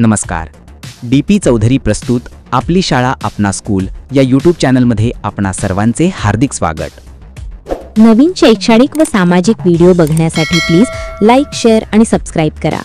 नमस्कार. डी.पी. चौधरी प्रस्तुत आपली शाळा आपना स्कूल या यूट्यूब चॅनलमध्ये आपणा सर्वांचे हार्दिक स्वागत. नवीन शैक्षणिक व सामाजिक व्हिडिओ बघण्यासाठी प्लीज लाईक, शेअर आणि सबस्क्राइब करा.